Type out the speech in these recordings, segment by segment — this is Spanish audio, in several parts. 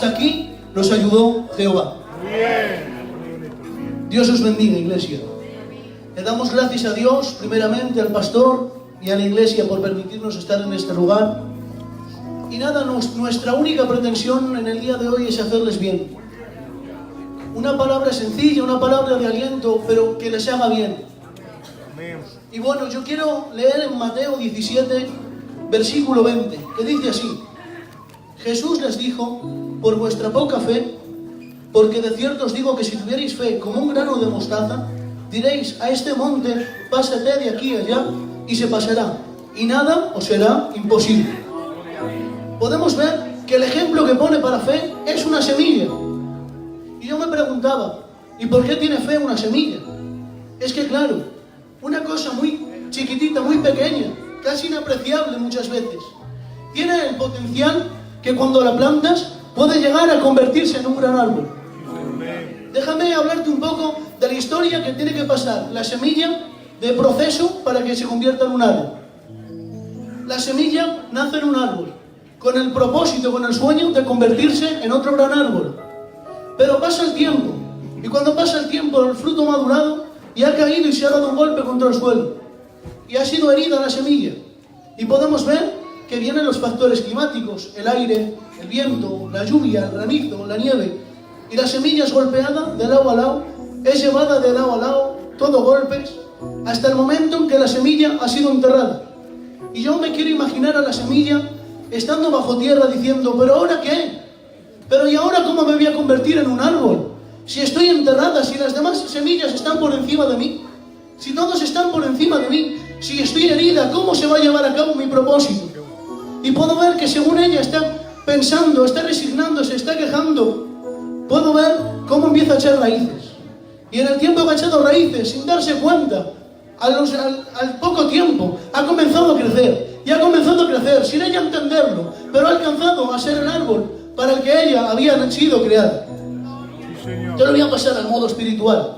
hasta aquí nos ayudó Jehová. Dios os bendiga, iglesia. Le damos gracias a Dios, primeramente al pastor y a la iglesia por permitirnos estar en este lugar. Y nada, nuestra única pretensión en el día de hoy es hacerles bien. Una palabra sencilla, una palabra de aliento, pero que les haga bien. Y bueno, yo quiero leer en Mateo 17, versículo 20, que dice así: Jesús les dijo, por vuestra poca fe, porque de cierto os digo que si tuvierais fe como un grano de mostaza, diréis a este monte, pásate de aquí a allá, y se pasará, y nada os será imposible. Podemos ver que el ejemplo que pone para fe es una semilla. Y yo me preguntaba, ¿y por qué tiene fe una semilla? Es que claro, una cosa muy chiquitita, muy pequeña, casi inapreciable muchas veces, tiene el potencial que cuando la plantas puede llegar a convertirse en un gran árbol. Déjame hablarte un poco de la historia que tiene que pasar la semilla de proceso para que se convierta en un árbol. La semilla nace en un árbol, con el propósito, con el sueño de convertirse en otro gran árbol. Pero pasa el tiempo, y cuando pasa el tiempo el fruto madurado y ha caído y se ha dado un golpe contra el suelo, y ha sido herida la semilla. Y podemos ver que vienen los factores climáticos, el aire, el viento, la lluvia, el granizo, la nieve, y la semilla es golpeada de lado a lado, es llevada de lado a lado, todo golpes, hasta el momento en que la semilla ha sido enterrada. Y yo me quiero imaginar a la semilla estando bajo tierra diciendo, ¿pero ahora qué? ¿Pero y ahora cómo me voy a convertir en un árbol? Si estoy enterrada, si las demás semillas están por encima de mí, si todos están por encima de mí, si estoy herida, ¿cómo se va a llevar a cabo mi propósito? Y puedo ver que según ella está pensando, está resignándose, está quejando, puedo ver cómo empieza a echar raíces. Y en el tiempo que ha echado raíces, sin darse cuenta, al poco tiempo, ha comenzado a crecer. Y ha comenzado a crecer, sin ella entenderlo, pero ha alcanzado a ser el árbol para el que ella había sido creada. Yo lo voy a pasar al modo espiritual.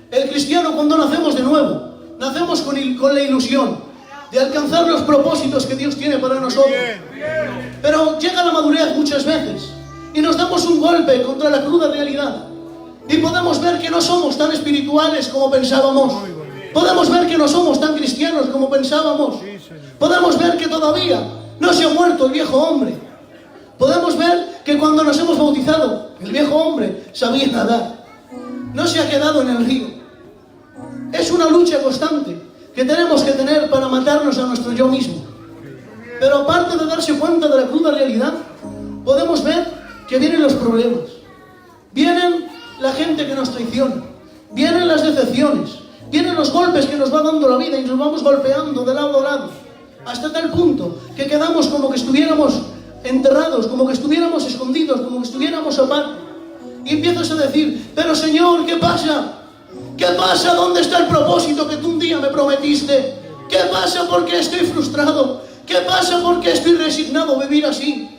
El cristiano, cuando nacemos de nuevo, nacemos con la ilusión de alcanzar los propósitos que Dios tiene para nosotros. Pero llega la madurez muchas veces y nos damos un golpe contra la cruda realidad. Y podemos ver que no somos tan espirituales como pensábamos. Podemos ver que no somos tan cristianos como pensábamos. Podemos ver que todavía no se ha muerto el viejo hombre. Podemos ver que cuando nos hemos bautizado, el viejo hombre sabía nadar. No se ha quedado en el río. Es una lucha constante que tenemos que tener para matarnos a nuestro yo mismo. Pero aparte de darse cuenta de la cruda realidad, podemos ver que vienen los problemas. Vienen la gente que nos traiciona. Vienen las decepciones. Vienen los golpes que nos va dando la vida y nos vamos golpeando de lado a lado. Hasta tal punto que quedamos como que estuviéramos enterrados, como que estuviéramos escondidos, como que estuviéramos aparte. Y empiezas a decir, pero Señor, ¿qué pasa? ¿Qué pasa? ¿Dónde está el propósito que tú un día me prometiste? ¿Qué pasa? ¿Por qué estoy frustrado? ¿Qué pasa? ¿Por qué estoy resignado a vivir así?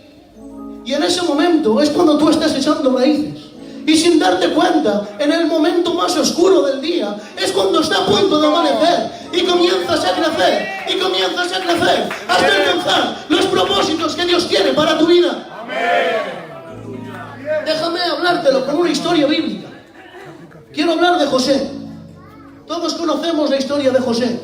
Y en ese momento es cuando tú estás echando raíces. Y sin darte cuenta, en el momento más oscuro del día, es cuando está a punto de amanecer. Y comienzas a crecer, y comienzas a crecer, hasta alcanzar los propósitos que Dios tiene para tu vida. Déjame hablártelo con una historia bíblica. Quiero hablar de José. Todos conocemos la historia de José.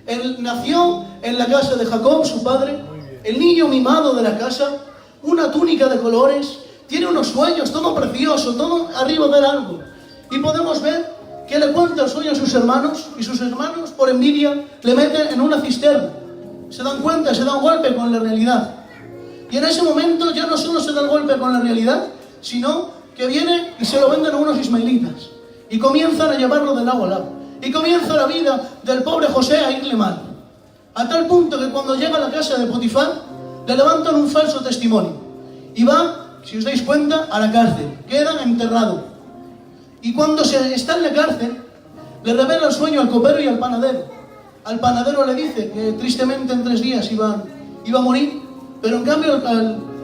Él nació en la casa de Jacob, su padre, el niño mimado de la casa, una túnica de colores, tiene unos sueños, todo precioso, todo arriba del árbol. Y podemos ver que le cuenta el sueño a sus hermanos, y sus hermanos, por envidia, le meten en una cisterna. Se dan cuenta, se da un golpe con la realidad. Y en ese momento ya no solo se da el golpe con la realidad, sino que viene y se lo venden a unos ismaelitas. Y comienzan a llevarlo de lado a lado. Y comienza la vida del pobre José a irle mal. A tal punto que cuando llega a la casa de Potifar, le levantan un falso testimonio. Y va, si os dais cuenta, a la cárcel. Queda enterrado. Y cuando está en la cárcel, le revela el sueño al copero y al panadero. Al panadero le dice que tristemente en 3 días iba a morir, pero en cambio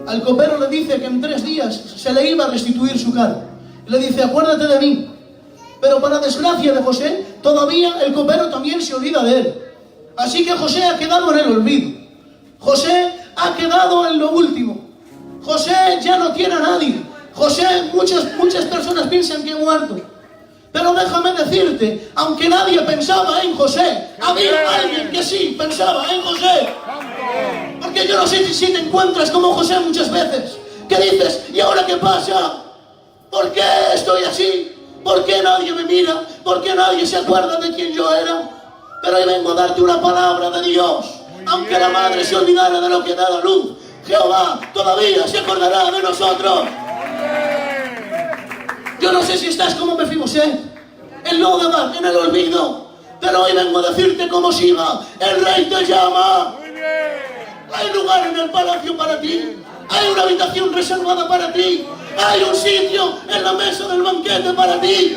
al copero le dice que en 3 días se le iba a restituir su cargo. Le dice, acuérdate de mí. Pero para desgracia de José, todavía el copero también se olvida de él. Así que José ha quedado en el olvido. José ha quedado en lo último. José ya no tiene a nadie. José, muchas personas piensan que ha muerto. Pero déjame decirte, aunque nadie pensaba en José, había alguien que sí pensaba en José. Porque yo no sé si te encuentras como José muchas veces, que dices, ¿y ahora qué pasa? ¿Por qué estoy así? ¿Por qué nadie me mira? ¿Por qué nadie se acuerda de quién yo era? Pero hoy vengo a darte una palabra de Dios. Aunque la madre se olvidara de lo que da a luz, Jehová todavía se acordará de nosotros. Yo no sé si estás como Mefibosé, en Lodebar, en el olvido, pero hoy vengo a decirte como Siba, el rey te llama. Hay lugar en el palacio para ti, hay una habitación reservada para ti, hay un sitio en la mesa del banquete para ti.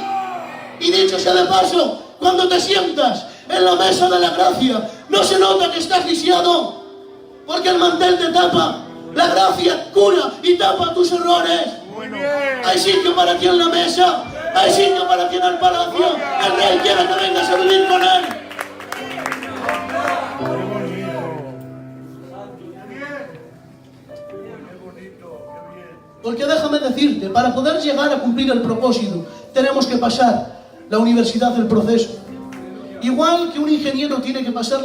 Y dicho sea de paso, cuando te sientas en la mesa de la gracia, no se nota que estás lisiado, porque el mantel te tapa. La gracia cura y tapa tus errores. Hay sitio para ti en la mesa, hay sitio para ti en el palacio. El rey quiere que vengas a vivir con él. Porque déjame decirte, para poder llegar a cumplir el propósito, tenemos que pasar la universidad del proceso. Igual que un ingeniero tiene que pasar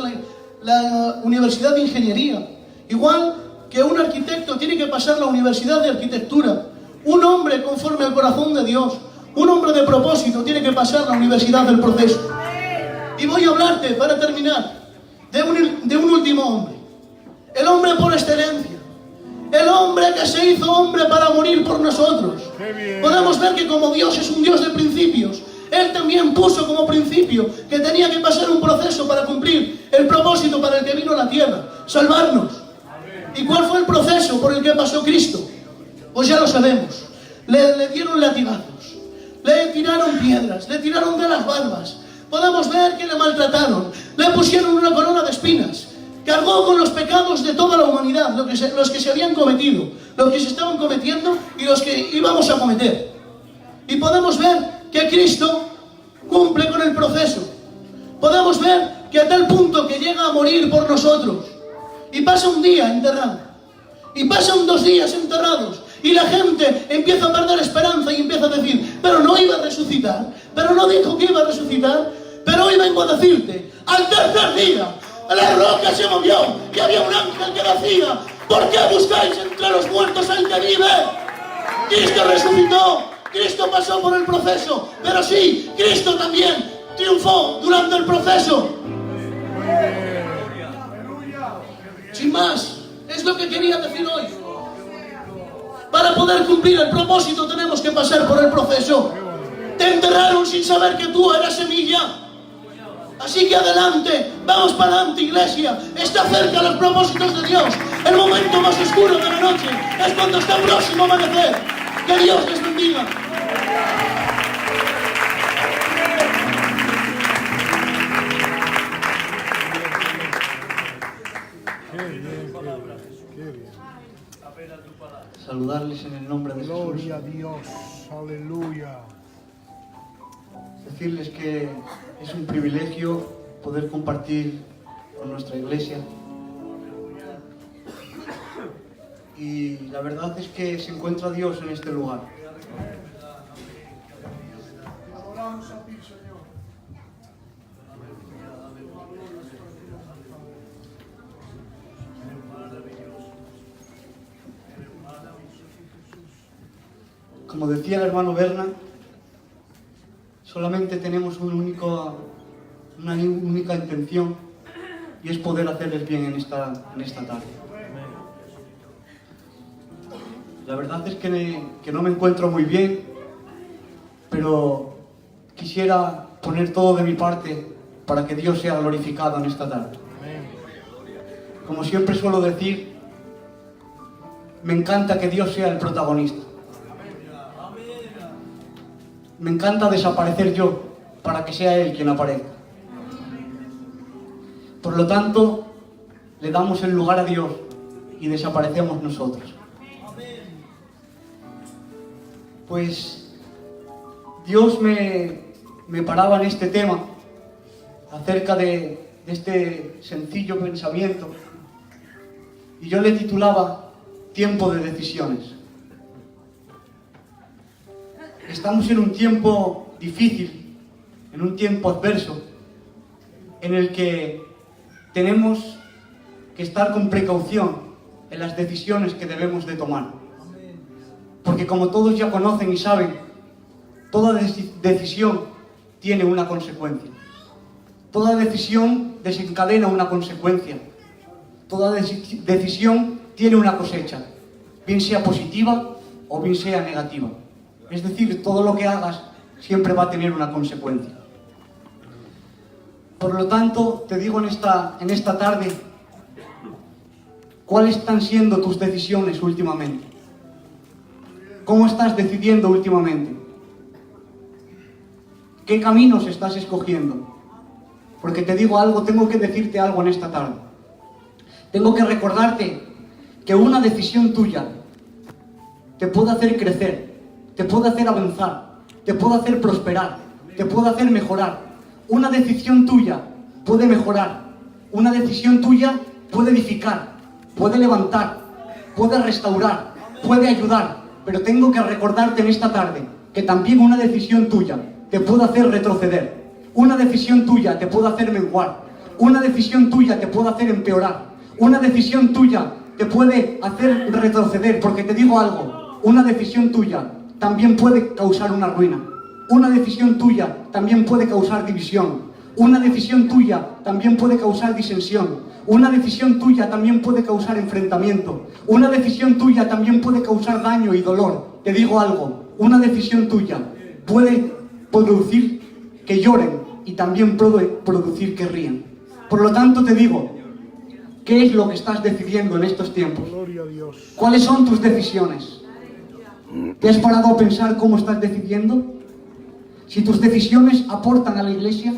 la universidad de ingeniería, igual que un arquitecto tiene que pasar la universidad de arquitectura, un hombre conforme al corazón de Dios, un hombre de propósito tiene que pasar la universidad del proceso. Y voy a hablarte, para terminar, de un último hombre, el hombre por excelencia, el hombre que se hizo hombre para morir por nosotros. Podemos ver que como Dios es un Dios de principios, Él también puso como principio que tenía que pasar un proceso para cumplir el propósito para el que vino a la tierra, salvarnos. ¿Y cuál fue el proceso por el que pasó Cristo? Pues ya lo sabemos. Le dieron latigazos, le tiraron piedras, le tiraron de las barbas. Podemos ver que le maltrataron, le pusieron una corona de espinas. Cargó con los pecados de toda la humanidad, los que se habían cometido, los que se estaban cometiendo y los que íbamos a cometer. Y podemos ver que Cristo cumple con el proceso. Podemos ver que a tal punto que llega a morir por nosotros. Y pasa un día enterrado. Y pasan 2 días enterrados. Y la gente empieza a perder esperanza y empieza a decir, pero no iba a resucitar, pero no dijo que iba a resucitar. Pero hoy vengo a decirte, al tercer día, la roca se movió y había un ángel que decía, ¿por qué buscáis entre los muertos al que vive? Cristo resucitó, Cristo pasó por el proceso, pero sí, Cristo también triunfó durante el proceso. Sin más, es lo que quería decir hoy. Para poder cumplir el propósito tenemos que pasar por el proceso. Te enterraron sin saber que tú eras semilla. Así que adelante, vamos para adelante, iglesia. Está cerca los propósitos de Dios. El momento más oscuro de la noche es cuando está próximo a amanecer. Que Dios les bendiga. Saludarles en el nombre de Jesús. Gloria a Dios, aleluya. Decirles que es un privilegio poder compartir con nuestra iglesia. Y la verdad es que se encuentra Dios en este lugar. Adoramos a ti, Señor. Como decía el hermano Berna, solamente tenemos una única intención, y es poder hacerles bien en esta tarde. La verdad es que no me encuentro muy bien, pero quisiera poner todo de mi parte para que Dios sea glorificado en esta tarde. Como siempre suelo decir, me encanta que Dios sea el protagonista. Me encanta desaparecer yo para que sea Él quien aparezca. Por lo tanto, le damos el lugar a Dios y desaparecemos nosotros. Pues Dios me paraba en este tema acerca de este sencillo pensamiento y yo le titulaba Tiempo de decisiones. estamos en un tiempo difícil, en un tiempo adverso, en el que tenemos que estar con precaución en las decisiones que debemos de tomar. Porque como todos ya conocen y saben, toda decisión tiene una consecuencia. Toda decisión desencadena una consecuencia. Toda decisión tiene una cosecha, bien sea positiva o bien sea negativa. Es decir, todo lo que hagas siempre va a tener una consecuencia. Por lo tanto, te digo en esta tarde, ¿cuáles están siendo tus decisiones últimamente? ¿Cómo estás decidiendo últimamente? ¿Qué caminos estás escogiendo? Porque te digo algo, tengo que decirte algo en esta tarde. Tengo que recordarte que una decisión tuya te puede hacer crecer, te puede hacer avanzar, te puede hacer prosperar, te puede hacer mejorar. Una decisión tuya puede mejorar, una decisión tuya puede edificar, puede levantar, puede restaurar, puede ayudar. Pero tengo que recordarte en esta tarde que también una decisión tuya te puede hacer retroceder. Una decisión tuya te puede hacer menguar. Una decisión tuya te puede hacer empeorar. Una decisión tuya te puede hacer retroceder. Porque te digo algo, una decisión tuya también puede causar una ruina. Una decisión tuya también puede causar división. Una decisión tuya también puede causar disensión. Una decisión tuya también puede causar enfrentamiento. Una decisión tuya también puede causar daño y dolor. Te digo algo, una decisión tuya puede producir que lloren y también puede producir que rían. Por lo tanto te digo, ¿qué es lo que estás decidiendo en estos tiempos? Gloria a Dios. ¿Cuáles son tus decisiones? ¿Te has parado a pensar cómo estás decidiendo? Si tus decisiones aportan a la iglesia,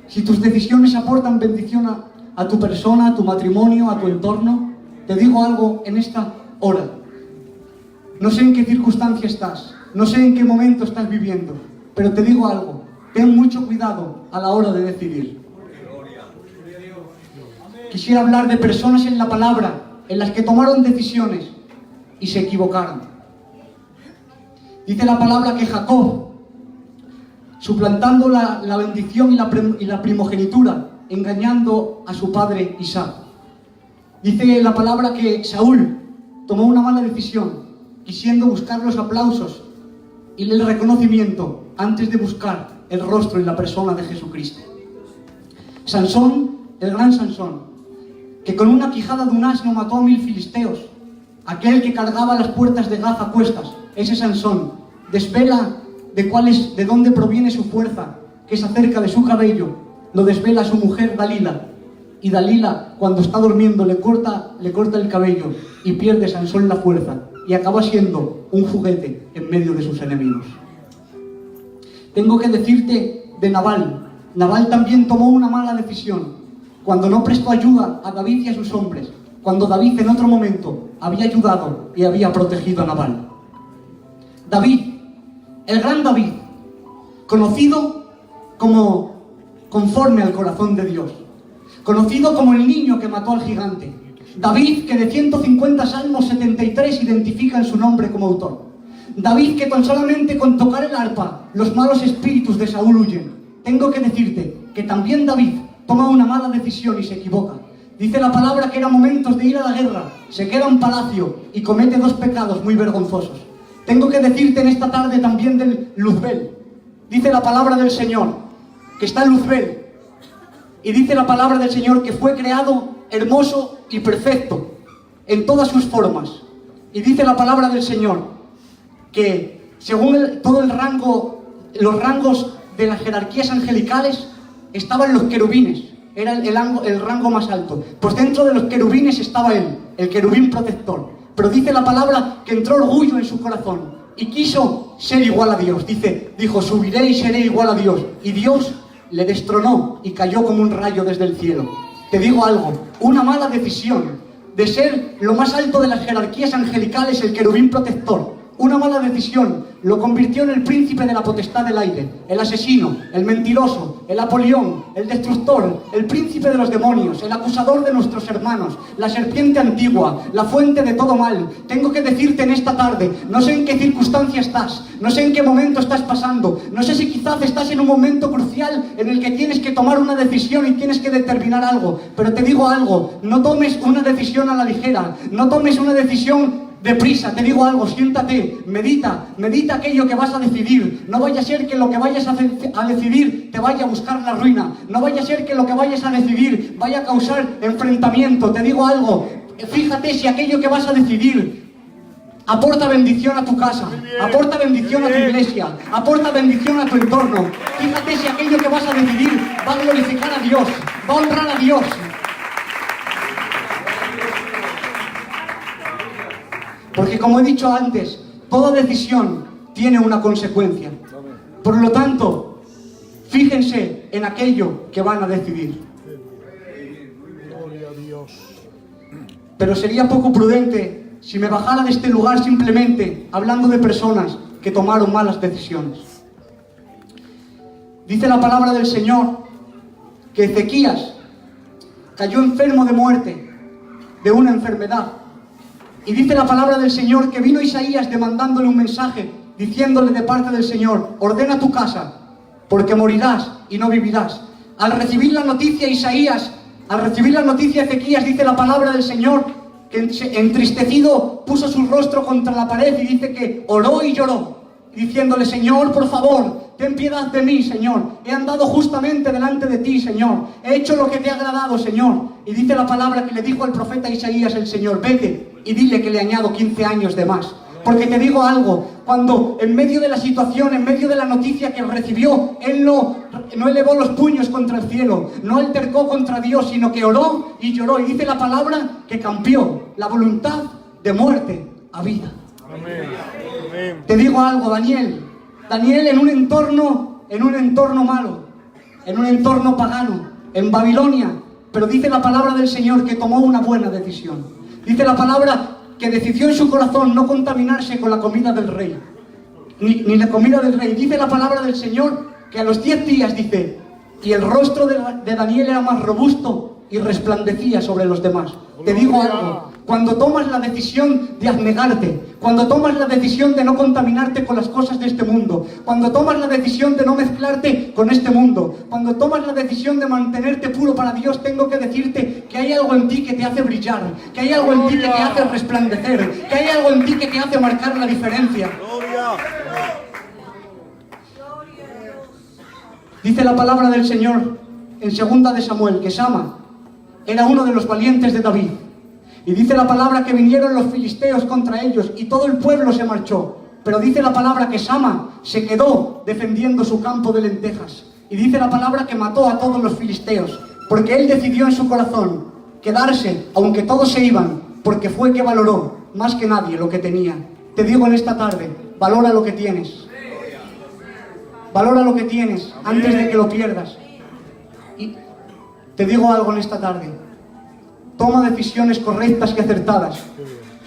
si tus decisiones aportan bendición a tu persona, a tu matrimonio, a tu entorno, te digo algo en esta hora. No sé en qué circunstancia estás, no sé en qué momento estás viviendo, pero te digo algo, ten mucho cuidado a la hora de decidir. Quisiera hablar de personas en la palabra, en las que tomaron decisiones y se equivocaron. Dice la palabra que Jacob, suplantando la bendición y la primogenitura, engañando a su padre Isaac. Dice la palabra que Saúl tomó una mala decisión, quisiendo buscar los aplausos y el reconocimiento antes de buscar el rostro y la persona de Jesucristo. Sansón, el gran Sansón, que con una quijada de un asno mató a 1000 filisteos, aquel que cargaba las puertas de Gaza a cuestas, ese Sansón desvela de dónde proviene su fuerza, que es acerca de su cabello, lo desvela a su mujer Dalila, y Dalila, cuando está durmiendo, le corta el cabello y pierde Sansón la fuerza y acaba siendo un juguete en medio de sus enemigos. Tengo que decirte de Nabal. Nabal también tomó una mala decisión cuando no prestó ayuda a David y a sus hombres, cuando David en otro momento había ayudado y había protegido a Nabal. David, el gran David, conocido como conforme al corazón de Dios, conocido como el niño que mató al gigante. David, que de 150 salmos 73 identifica en su nombre como autor. David, que tan solamente con tocar el arpa los malos espíritus de Saúl huyen. Tengo que decirte que también David toma una mala decisión y se equivoca. Dice la palabra que eran momentos de ir a la guerra, se queda en palacio y comete 2 pecados muy vergonzosos. Tengo que decirte en esta tarde también del Luzbel. Dice la palabra del Señor que está en Luzbel. Y dice la palabra del Señor que fue creado hermoso y perfecto en todas sus formas. Y dice la palabra del Señor que según los rangos de las jerarquías angelicales estaban los querubines. Era el rango más alto. Pues dentro de los querubines estaba él, el querubín protector. Pero dice la palabra que entró orgullo en su corazón y quiso ser igual a Dios. Dijo, subiré y seré igual a Dios. Y Dios le destronó y cayó como un rayo desde el cielo. Te digo algo, una mala decisión de ser lo más alto de las jerarquías angelicales, el querubín protector, una mala decisión lo convirtió en el príncipe de la potestad del aire, el asesino, el mentiroso, el Apolión, el destructor, el príncipe de los demonios, el acusador de nuestros hermanos, la serpiente antigua, la fuente de todo mal. Tengo que decirte en esta tarde, no sé en qué circunstancia estás, no sé en qué momento estás pasando, no sé si quizás estás en un momento crucial en el que tienes que tomar una decisión y tienes que determinar algo, pero te digo algo, no tomes una decisión a la ligera, no tomes una decisión deprisa. Te digo algo, siéntate, medita aquello que vas a decidir. No vaya a ser que lo que vayas a decidir te vaya a buscar la ruina. No vaya a ser que lo que vayas a decidir vaya a causar enfrentamiento. Te digo algo, fíjate si aquello que vas a decidir aporta bendición a tu casa, aporta bendición a tu iglesia, aporta bendición a tu entorno. Fíjate si aquello que vas a decidir va a glorificar a Dios, va a honrar a Dios. Porque como he dicho antes, toda decisión tiene una consecuencia. Por lo tanto, fíjense en aquello que van a decidir. Gloria a Dios. Pero sería poco prudente si me bajara de este lugar simplemente hablando de personas que tomaron malas decisiones. Dice la palabra del Señor que Ezequías cayó enfermo de muerte, de una enfermedad. Y dice la palabra del Señor que vino Isaías demandándole un mensaje, diciéndole de parte del Señor: ordena tu casa, porque morirás y no vivirás. Al recibir la noticia Isaías, al recibir la noticia Ezequías, dice la palabra del Señor que entristecido puso su rostro contra la pared y dice que oró y lloró, diciéndole: Señor, por favor, ten piedad de mí, Señor. He andado justamente delante de ti, Señor. He hecho lo que te ha agradado, Señor. Y dice la palabra que le dijo al profeta Isaías el Señor: vete y dile que le añado 15 años de más. Porque te digo algo, cuando en medio de la situación, en medio de la noticia que recibió, él no elevó los puños contra el cielo, no altercó contra Dios, sino que oró y lloró. Y dice la palabra que cambió la voluntad de muerte a vida. Amén. Amén. Te digo algo, Daniel en un entorno malo, en un entorno pagano, en Babilonia, pero dice la palabra del Señor que tomó una buena decisión. Dice la palabra que decidió en su corazón no contaminarse con la comida del rey, ni la comida del rey. Dice la palabra del Señor que a los 10 días, dice, y el rostro de Daniel era más robusto y resplandecía sobre los demás. Te digo algo, cuando tomas la decisión de abnegarte, cuando tomas la decisión de no contaminarte con las cosas de este mundo, cuando tomas la decisión de no mezclarte con este mundo, cuando tomas la decisión de mantenerte puro para Dios, tengo que decirte que hay algo en ti que te hace brillar, que hay algo en ti que te hace resplandecer, que hay algo en ti que te hace marcar la diferencia. Dice la palabra del Señor en 2 de Samuel que Sama era uno de los valientes de David. Y dice la palabra que vinieron los filisteos contra ellos y todo el pueblo se marchó. Pero dice la palabra que Sama se quedó defendiendo su campo de lentejas. Y dice la palabra que mató a todos los filisteos, porque él decidió en su corazón quedarse, aunque todos se iban, porque fue que valoró más que nadie lo que tenía. Te digo en esta tarde, valora lo que tienes. Valora lo que tienes antes de que lo pierdas. Y te digo algo en esta tarde. Toma decisiones correctas y acertadas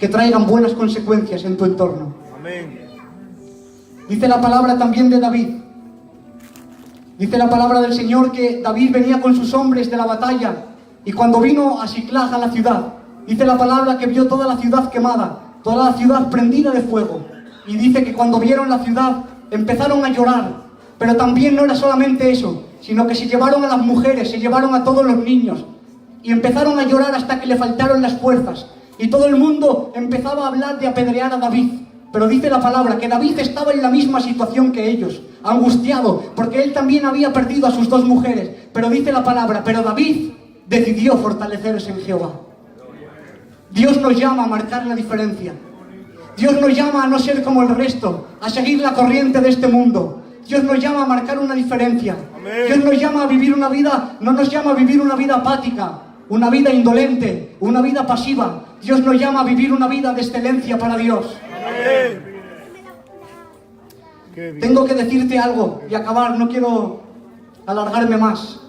que traigan buenas consecuencias en tu entorno. Amén. Dice la palabra también de David. Dice la palabra del Señor que David venía con sus hombres de la batalla y cuando vino a Siclag, a la ciudad, dice la palabra que vio toda la ciudad quemada, toda la ciudad prendida de fuego. Y dice que cuando vieron la ciudad empezaron a llorar, pero también no era solamente eso, sino que se llevaron a las mujeres, se llevaron a todos los niños y empezaron a llorar hasta que le faltaron las fuerzas. Y todo el mundo empezaba a hablar de apedrear a David. Pero dice la palabra que David estaba en la misma situación que ellos, angustiado, porque él también había perdido a sus 2 mujeres. Pero dice la palabra, pero David decidió fortalecerse en Jehová. Dios nos llama a marcar la diferencia. Dios nos llama a no ser como el resto, a seguir la corriente de este mundo. Dios nos llama a marcar una diferencia. Amén. Dios nos llama a vivir una vida, no nos llama a vivir una vida apática, una vida indolente, una vida pasiva. Dios nos llama a vivir una vida de excelencia para Dios. Amén. Qué bien. Tengo que decirte algo y acabar, no quiero alargarme más.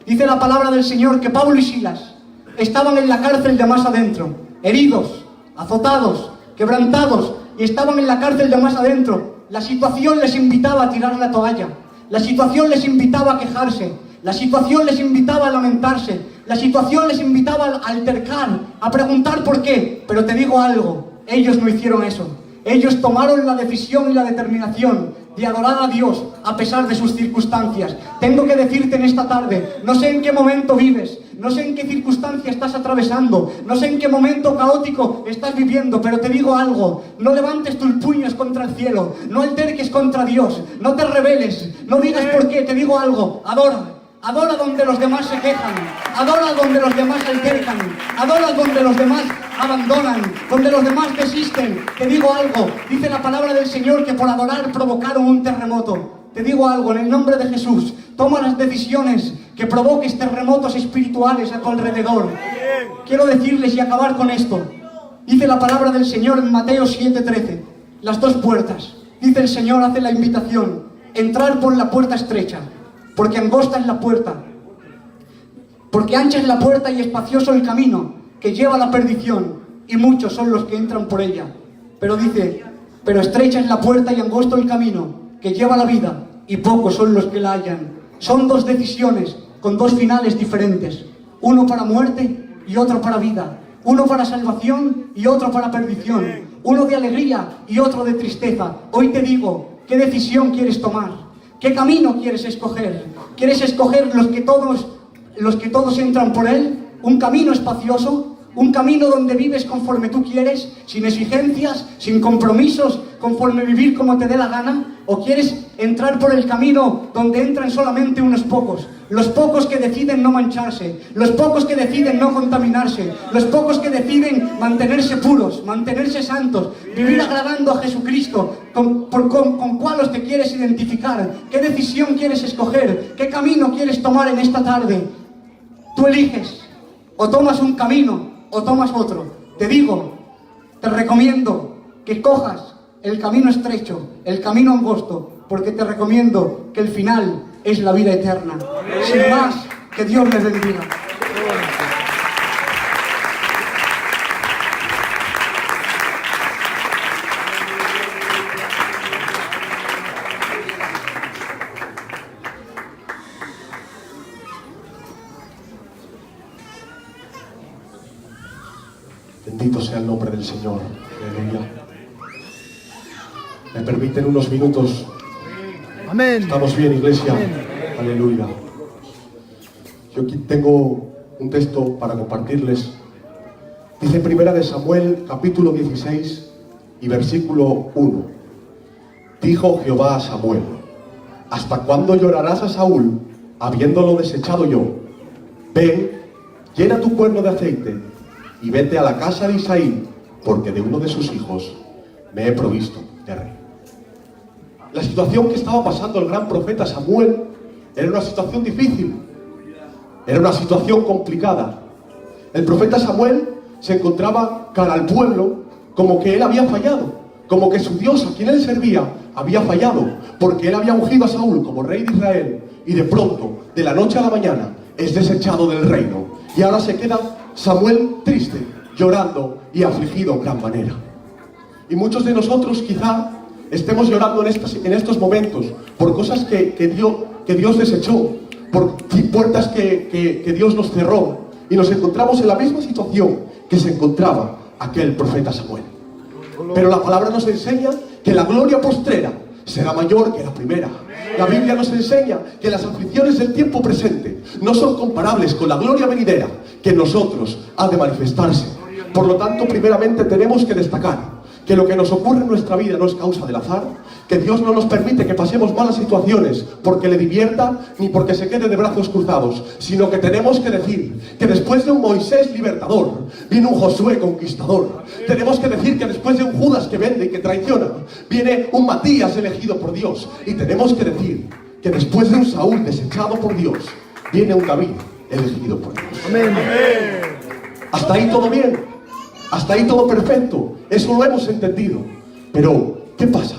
Dice la palabra del Señor que Pablo y Silas estaban en la cárcel de más adentro, heridos, azotados, quebrantados, y estaban en la cárcel de más adentro. La situación les invitaba a tirar la toalla. La situación les invitaba a quejarse. La situación les invitaba a lamentarse. La situación les invitaba a altercar, a preguntar por qué. Pero te digo algo, ellos no hicieron eso. Ellos tomaron la decisión y la determinación de adorar a Dios a pesar de sus circunstancias. Tengo que decirte en esta tarde, no sé en qué momento vives, no sé en qué circunstancia estás atravesando, no sé en qué momento caótico estás viviendo, pero te digo algo, no levantes tus puños contra el cielo, no alterques contra Dios, no te rebeles, no digas por qué, te digo algo, adora. Adora donde los demás se quejan, adora donde los demás altercan, adora donde los demás abandonan, donde los demás desisten. Te digo algo, dice la palabra del Señor que por adorar provocaron un terremoto. Te digo algo, en el nombre de Jesús, toma las decisiones que provoques terremotos espirituales a tu alrededor. Quiero decirles y acabar con esto. Dice la palabra del Señor en Mateo 7:13, las dos puertas. Dice el Señor, hace la invitación, entrar por la puerta estrecha. Porque angosta es la puerta, porque ancha es la puerta y espacioso el camino que lleva a la perdición, y muchos son los que entran por ella. Pero dice, pero estrecha es la puerta y angosto el camino que lleva a la vida, y pocos son los que la hallan. Son dos decisiones con dos finales diferentes, uno para muerte y otro para vida, uno para salvación y otro para perdición, uno de alegría y otro de tristeza. Hoy te digo, ¿qué decisión quieres tomar? ¿Qué camino quieres escoger? ¿Quieres escoger los que todos entran por él? ¿Un camino espacioso? ¿Un camino donde vives conforme tú quieres? ¿Sin exigencias? ¿Sin compromisos? ¿Conforme vivir como te dé la gana? ¿O quieres entrar por el camino donde entran solamente unos pocos? Los pocos que deciden no mancharse, los pocos que deciden no contaminarse, los pocos que deciden mantenerse puros, mantenerse santos, vivir agradando a Jesucristo. ¿Con cuál te quieres identificar? ¿Qué decisión quieres escoger? ¿Qué camino quieres tomar en esta tarde? Tú eliges, o tomas un camino o tomas otro. Te digo, te recomiendo que cojas el camino estrecho, el camino angosto, porque te recomiendo que el final es la vida eterna. Sin más, que Dios les bendiga. Bendito sea el nombre del Señor. Aleluya. ¿Me permiten unos minutos? Amén. ¿Estamos bien, iglesia? Amén. Aleluya. Yo aquí tengo un texto para compartirles. Dice Primera de Samuel, capítulo 16 y versículo 1. Dijo Jehová a Samuel: ¿hasta cuándo llorarás a Saúl, habiéndolo desechado yo? Ven, llena tu cuerno de aceite y vete a la casa de Isaí, porque de uno de sus hijos me he provisto de rey. La situación que estaba pasando el gran profeta Samuel era una situación difícil, era una situación complicada. El profeta Samuel se encontraba cara al pueblo como que él había fallado, como que su Dios a quien él servía había fallado, porque él había ungido a Saúl como rey de Israel y de pronto, de la noche a la mañana, es desechado del reino. Y ahora se queda Samuel triste, llorando y afligido en gran manera. Y muchos de nosotros quizá estemos llorando en estos momentos por cosas que Dios desechó, por puertas que Dios nos cerró, y nos encontramos en la misma situación que se encontraba aquel profeta Samuel. Pero la palabra nos enseña que la gloria postrera será mayor que la primera. La Biblia nos enseña que las aflicciones del tiempo presente no son comparables con la gloria venidera que en nosotros ha de manifestarse. Por lo tanto, primeramente tenemos que destacar que lo que nos ocurre en nuestra vida no es causa del azar, que Dios no nos permite que pasemos malas situaciones porque le divierta ni porque se quede de brazos cruzados, sino que tenemos que decir que después de un Moisés libertador viene un Josué conquistador. Tenemos que decir que después de un Judas que vende y que traiciona viene un Matías elegido por Dios, y tenemos que decir que después de un Saúl desechado por Dios viene un David elegido por Dios. Amén. Hasta ahí todo bien, hasta ahí todo perfecto, eso lo hemos entendido. Pero, ¿qué pasa?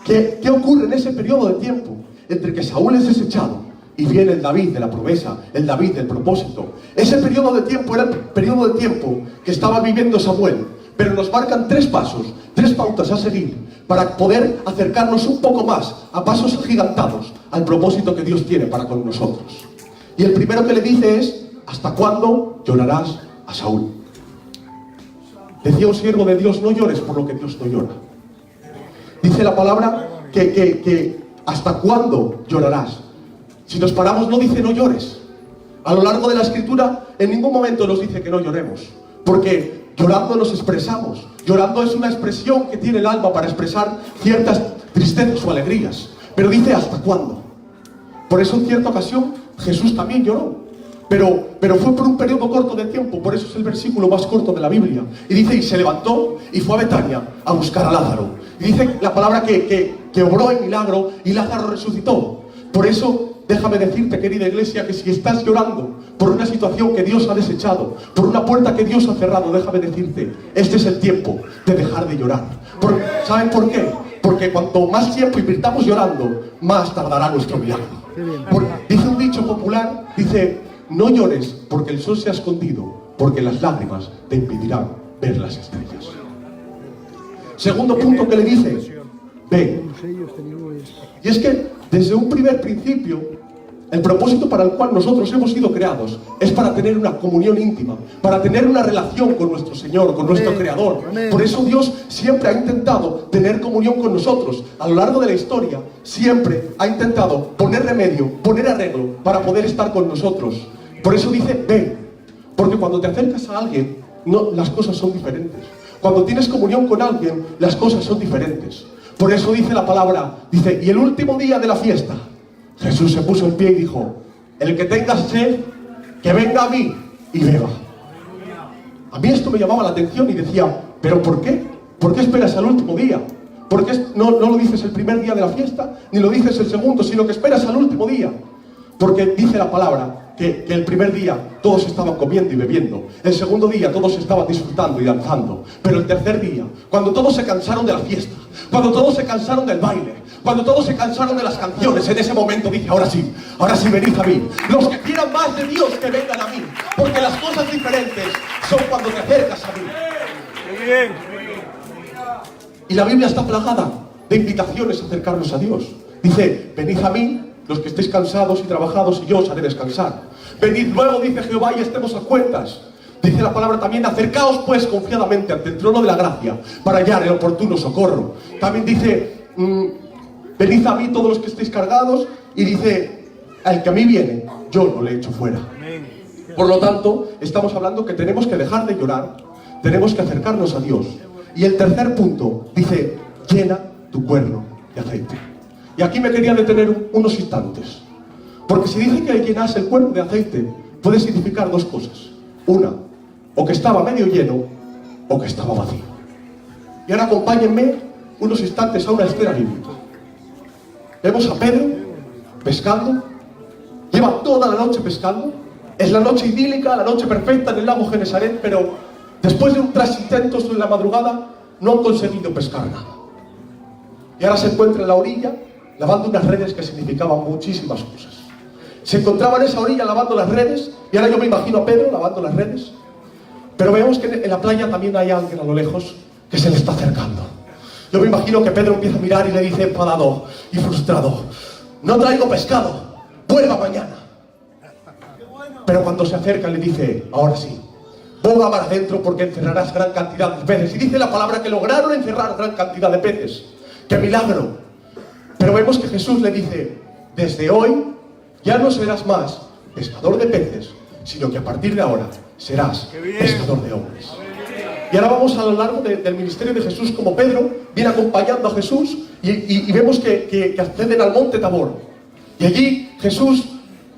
¿Qué ocurre en ese periodo de tiempo entre que Saúl es desechado y viene el David de la promesa, el David del propósito? Ese periodo de tiempo era el periodo de tiempo que estaba viviendo Samuel, pero nos marcan tres pasos 3 pautas a seguir para poder acercarnos un poco más, a pasos agigantados, al propósito que Dios tiene para con nosotros. Y el primero que le dice es: ¿hasta cuándo llorarás a Saúl? Decía un siervo de Dios: no llores por lo que Dios no llora. Dice la palabra que ¿hasta cuándo llorarás? Si nos paramos, no dice no llores. A lo largo de la Escritura, en ningún momento nos dice que no lloremos, porque llorando nos expresamos. Llorando es una expresión que tiene el alma para expresar ciertas tristezas o alegrías. Pero dice ¿hasta cuándo? Por eso en cierta ocasión Jesús también lloró. Pero fue por un periodo corto de tiempo. Por eso es el versículo más corto de la Biblia. Y dice: y se levantó y fue a Betania a buscar a Lázaro. Y dice la palabra que obró el milagro y Lázaro resucitó. Por eso, déjame decirte, querida iglesia, que si estás llorando por una situación que Dios ha desechado, por una puerta que Dios ha cerrado, déjame decirte, este es el tiempo de dejar de llorar. ¿Saben por qué? Porque cuanto más tiempo invirtamos llorando, más tardará nuestro milagro. Dice un dicho popular, dice: no llores porque el sol se ha escondido, porque las lágrimas te impedirán ver las estrellas. Segundo punto que le dice: ve. Y es que desde un primer principio, el propósito para el cual nosotros hemos sido creados es para tener una comunión íntima, para tener una relación con nuestro Señor, con nuestro Creador. Por eso Dios siempre ha intentado tener comunión con nosotros. A lo largo de la historia, siempre ha intentado poner remedio, poner arreglo para poder estar con nosotros. Por eso dice: ven. Porque cuando te acercas a alguien, las cosas son diferentes. Cuando tienes comunión con alguien, las cosas son diferentes. Por eso dice la palabra, dice: y el último día de la fiesta, Jesús se puso en pie y dijo: el que tenga sed, que venga a mí y beba. A mí esto me llamaba la atención y decía: ¿pero por qué? ¿Por qué esperas al último día? ¿Por qué no lo dices el primer día de la fiesta, ni lo dices el segundo, sino que esperas al último día? Porque dice la palabra que el primer día todos estaban comiendo y bebiendo. El segundo día todos estaban disfrutando y danzando. Pero el tercer día, cuando todos se cansaron de la fiesta, cuando todos se cansaron del baile, cuando todos se cansaron de las canciones, en ese momento dice: ahora sí, venid a mí. Los que quieran más de Dios, que vengan a mí. Porque las cosas diferentes son cuando te acercas a mí. Muy bien. Y la Biblia está plagada de invitaciones a acercarnos a Dios. Dice: venid a mí, los que estéis cansados y trabajados, y yo os haré descansar. Venid luego, dice Jehová, y estemos a cuentas. Dice la palabra también: acercaos pues confiadamente ante el trono de la gracia, para hallar el oportuno socorro. También dice: venid a mí todos los que estéis cargados, y dice: al que a mí viene, yo no le echo fuera. Por lo tanto, estamos hablando que tenemos que dejar de llorar, tenemos que acercarnos a Dios. Y el tercer punto dice: llena tu cuerno de aceite. Y aquí me quería detener unos instantes, porque si dice que llenase el cuerno de aceite, puede significar dos cosas. Una, o que estaba medio lleno, o que estaba vacío. Y ahora acompáñenme unos instantes a una escena bíblica. Vemos a Pedro pescando, lleva toda la noche pescando, es la noche idílica, la noche perfecta en el lago Genesaret, pero después de un tras intentos en la madrugada, no han conseguido pescar nada. Y ahora se encuentra en la orilla, lavando unas redes que significaban muchísimas cosas. Se encontraba en esa orilla lavando las redes, y ahora yo me imagino a Pedro lavando las redes, pero vemos que en la playa también hay alguien a lo lejos que se le está acercando. Yo me imagino que Pedro empieza a mirar y le dice enfadado y frustrado: no traigo pescado, vuelva mañana. Pero cuando se acerca le dice: ahora sí, boga mar adentro porque encerrarás gran cantidad de peces. Y dice la palabra que lograron encerrar gran cantidad de peces. ¡Qué milagro! Pero vemos que Jesús le dice: desde hoy ya no serás más pescador de peces, sino que a partir de ahora serás pescador de hombres. Y ahora vamos a lo largo del ministerio de Jesús, como Pedro viene acompañando a Jesús, y vemos que ascenden al monte Tabor. Y allí Jesús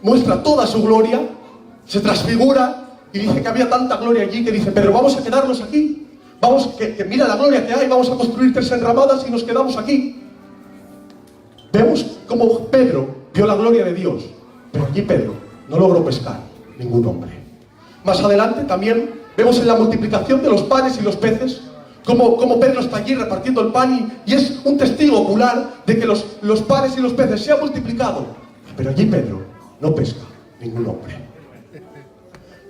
muestra toda su gloria, se transfigura, y dice que había tanta gloria allí que dice: Pedro, vamos a quedarnos aquí. Vamos, que mira la gloria que hay, vamos a construir 3 enramadas y nos quedamos aquí. Vemos como Pedro vio la gloria de Dios, pero allí Pedro no logró pescar ningún hombre. Más adelante también vemos en la multiplicación de los panes y los peces como Pedro está allí repartiendo el pan, y es un testigo ocular de que los panes y los peces se han multiplicado, pero allí Pedro no pesca ningún hombre.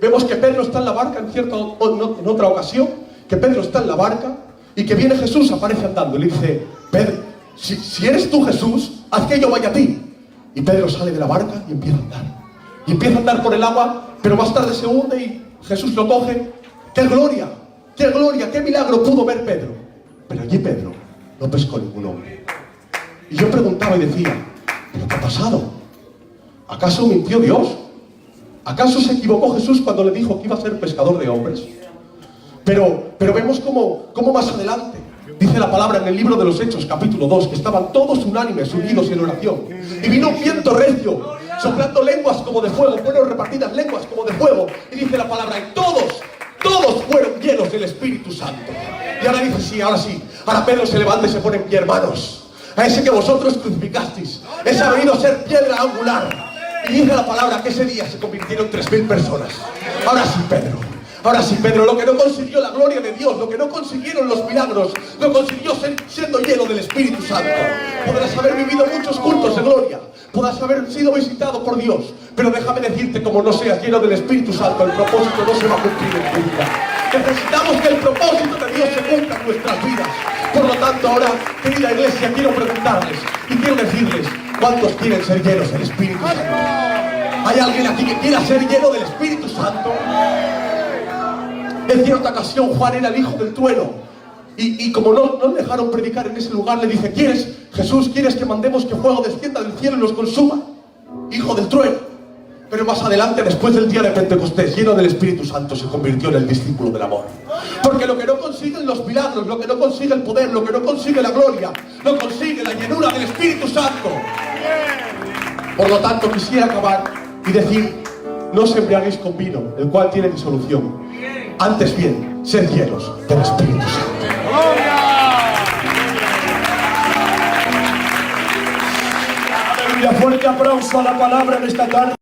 Vemos que Pedro está en la barca en otra ocasión, que Pedro está en la barca, y que viene Jesús, aparece andando y le dice: Pedro, si eres tú Jesús, haz que yo vaya a ti. Y Pedro sale de la barca y empieza a andar. Y empieza a andar por el agua, pero más tarde se hunde y Jesús lo coge. ¡Qué gloria! ¡Qué gloria! ¡Qué milagro pudo ver Pedro! Pero allí Pedro no pescó ningún hombre. Y yo preguntaba y decía: ¿pero qué ha pasado? ¿Acaso mintió Dios? ¿Acaso se equivocó Jesús cuando le dijo que iba a ser pescador de hombres? Pero vemos cómo más adelante dice la palabra en el libro de los Hechos, capítulo 2, que estaban todos unánimes, unidos en oración. Y vino un viento recio, soplando lenguas como de fuego, fueron repartidas lenguas como de fuego. Y dice la palabra, y todos fueron llenos del Espíritu Santo. Y ahora dice, sí, ahora Pedro se levanta y se pone en pie, hermanos. A ese que vosotros crucificasteis, ese ha venido a ser piedra angular. Y dice la palabra que ese día se convirtieron 3.000 personas. Ahora sí, Pedro, lo que no consiguió la gloria de Dios, lo que no consiguieron los milagros, lo consiguió siendo lleno del Espíritu Santo. Podrás haber vivido muchos cultos de gloria, podrás haber sido visitado por Dios, pero déjame decirte, como no seas lleno del Espíritu Santo, el propósito no se va a cumplir en tu vida. Necesitamos que el propósito de Dios se cumpla en nuestras vidas. Por lo tanto, ahora, querida iglesia, quiero preguntarles y quiero decirles, ¿cuántos quieren ser llenos del Espíritu Santo? ¿Hay alguien aquí que quiera ser lleno del Espíritu Santo? En cierta ocasión Juan era el hijo del trueno y como no le dejaron predicar en ese lugar, le dice: Jesús, ¿quieres que mandemos que fuego descienda del cielo y los consuma? Hijo del trueno. Pero más adelante, después del día de Pentecostés, lleno del Espíritu Santo, se convirtió en el discípulo del amor. Porque lo que no consiguen los milagros, lo que no consigue el poder, lo que no consigue la gloria, lo consigue la llenura del Espíritu Santo. Por lo tanto, quisiera acabar y decir: no os embriaguéis con vino, el cual tiene disolución. Antes bien, sed llenos del Espíritu Santo. Aleluya, fuerte aplauso a la palabra de esta tarde.